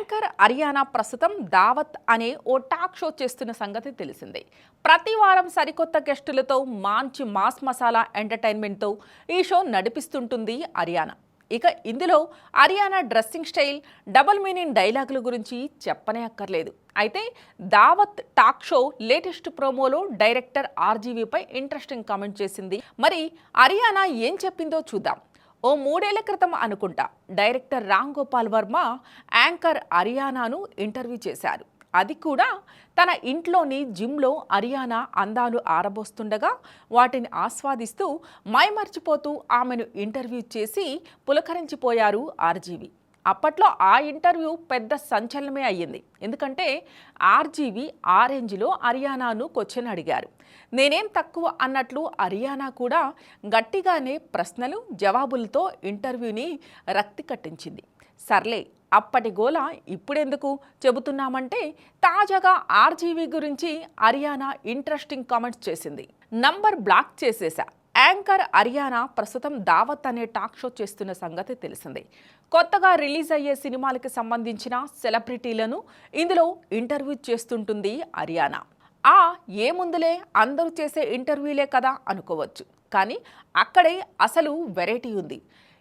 Anchor Ariana ప్రస్తుతం దావత్ అనే ఓ talk show చేస్తున్న సంగతి తెలిసిందే. ప్రతి వారం సరికొత్త గెస్టులతో మంచి మాస్ మసాలా ఎంటర్టైన్మెంట్తో ఈ షో నడిపిస్తుంటుంది అరియానా. ఇక ఇందులో Ariana dressing style, double meaning డైలాగుల గురించి చెప్పనే అక్కర్లేదు. అయితే దావత్ టాక్ షో లేటెస్ట్ ప్రోమోలో డైరెక్టర్ ఆర్జీవీపై ఇంట్రెస్టింగ్ కామెంట్ చేసింది. మరి అరియానా ఏం చెప్పిందో చూద్దాం. ఓ 3 ఏళ్ల క్రితం అనుకుంటా డైరెక్టర్ రామ్ గోపాల్ వర్మ యాంకర్ అరియానాను ఇంటర్వ్యూ చేశారు. అది కూడా తన ఇంట్లోని జిమ్లో అరియానా అందాలు ఆరబోస్తుండగా వాటిని ఆస్వాదిస్తూ మైమర్చిపోతూ ఆమెను ఇంటర్వ్యూ చేసి పులకరించిపోయారు ఆర్జీవి. అప్పట్లో ఆ ఇంటర్వ్యూ పెద్ద సంచలనమే అయ్యింది. ఎందుకంటే ఆర్జీవి ఆ రేంజ్లో అరియానాను క్వశ్చన్ అడిగారు. నేనేం తక్కువ అన్నట్లు అరియానా కూడా గట్టిగానే ప్రశ్నలు జవాబులతో ఇంటర్వ్యూని రక్తి కట్టించింది. సర్లే, అప్పటి గోల ఇప్పుడెందుకు చెబుతున్నామంటే తాజాగా ఆర్జీవి గురించి అరియానా ఇంట్రెస్టింగ్ కామెంట్స్ చేసింది. నంబర్ బ్లాక్ చేసేసా. యాంకర్ అరియానా ప్రస్తుతం దావత్ అనే టాక్ షో చేస్తున్న సంగతి తెలిసిందే. కొత్తగా రిలీజ్ అయ్యే సినిమాలకి సంబంధించిన సెలబ్రిటీలను ఇందులో ఇంటర్వ్యూ చేస్తుంటుంది అరియానా. ఏముందులే, అందరూ చేసే ఇంటర్వ్యూలే కదా అనుకోవచ్చు. కానీ అక్కడే అసలు వెరైటీ ఉంది.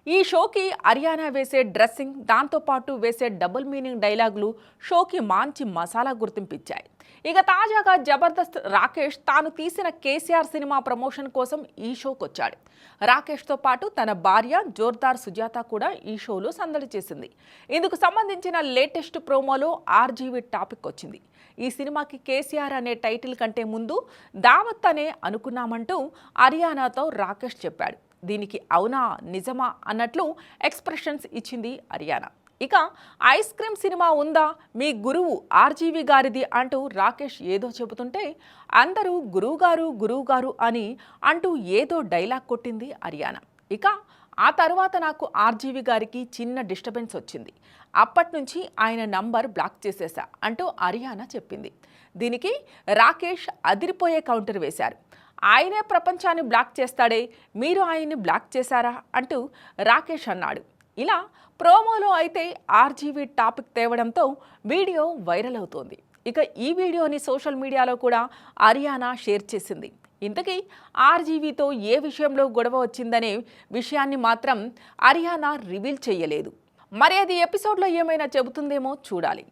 ఈ షోకి అరియానా వేసే డ్రెస్సింగ్, దాంతోపాటు వేసే డబుల్ మీనింగ్ డైలాగులు షోకి మంచి మసాలా గుర్తింపిచ్చాయి. ఇక తాజాగా జబర్దస్త్ రాకేష్ తాను తీసిన కేసీఆర్ సినిమా ప్రమోషన్ కోసం ఈ షోకి వచ్చాడు. రాకేష్తో పాటు తన భార్య జోర్దార్ సుజాత కూడా ఈ షోలో సందడి చేసింది. ఇందుకు సంబంధించిన లేటెస్ట్ ప్రోమోలో ఆర్జీవి టాపిక్ వచ్చింది. ఈ సినిమాకి కేసీఆర్ అనే టైటిల్ కంటే ముందు దావత్ అనే అనుకున్నామంటూ అరియానాతో రాకేష్ చెప్పాడు. దీనికి అవునా నిజమా అన్నట్లు ఎక్స్ప్రెషన్స్ ఇచ్చింది అరియానా. ఇక ఐస్ క్రీమ్ సినిమా ఉందా, మీ గురువు ఆర్జీవి గారిది అంటూ రాకేష్ ఏదో చెబుతుంటే అందరూ గురువుగారు అని అంటూ ఏదో డైలాగ్ కొట్టింది అరియానా. ఇక ఆ తర్వాత నాకు ఆర్జీవి గారికి చిన్న డిస్టర్బెన్స్ వచ్చింది. అప్పటి నుంచి ఆయన నంబర్ బ్లాక్ చేసేసా అంటూ అరియానా చెప్పింది. దీనికి రాకేష్ అదిరిపోయే కౌంటర్ వేశారు. ఆయనే ప్రపంచాన్ని బ్లాక్ చేస్తాడే, మీరు ఆయన్ని బ్లాక్ చేశారా అంటూ రాకేష్ అన్నాడు. ఇలా ప్రోమోలో అయితే ఆర్జీవి టాపిక్ తేవడంతో వీడియో వైరల్ అవుతోంది. ఇక ఈ వీడియోని సోషల్ మీడియాలో కూడా అరియానా షేర్ చేసింది. ఇంతకీ ఆర్జీవితో ఏ విషయంలో గొడవ వచ్చిందనే విషయాన్ని మాత్రం అరియానా రివీల్ చేయలేదు. మరి అది ఎపిసోడ్లో ఏమైనా చెబుతుందేమో చూడాలి.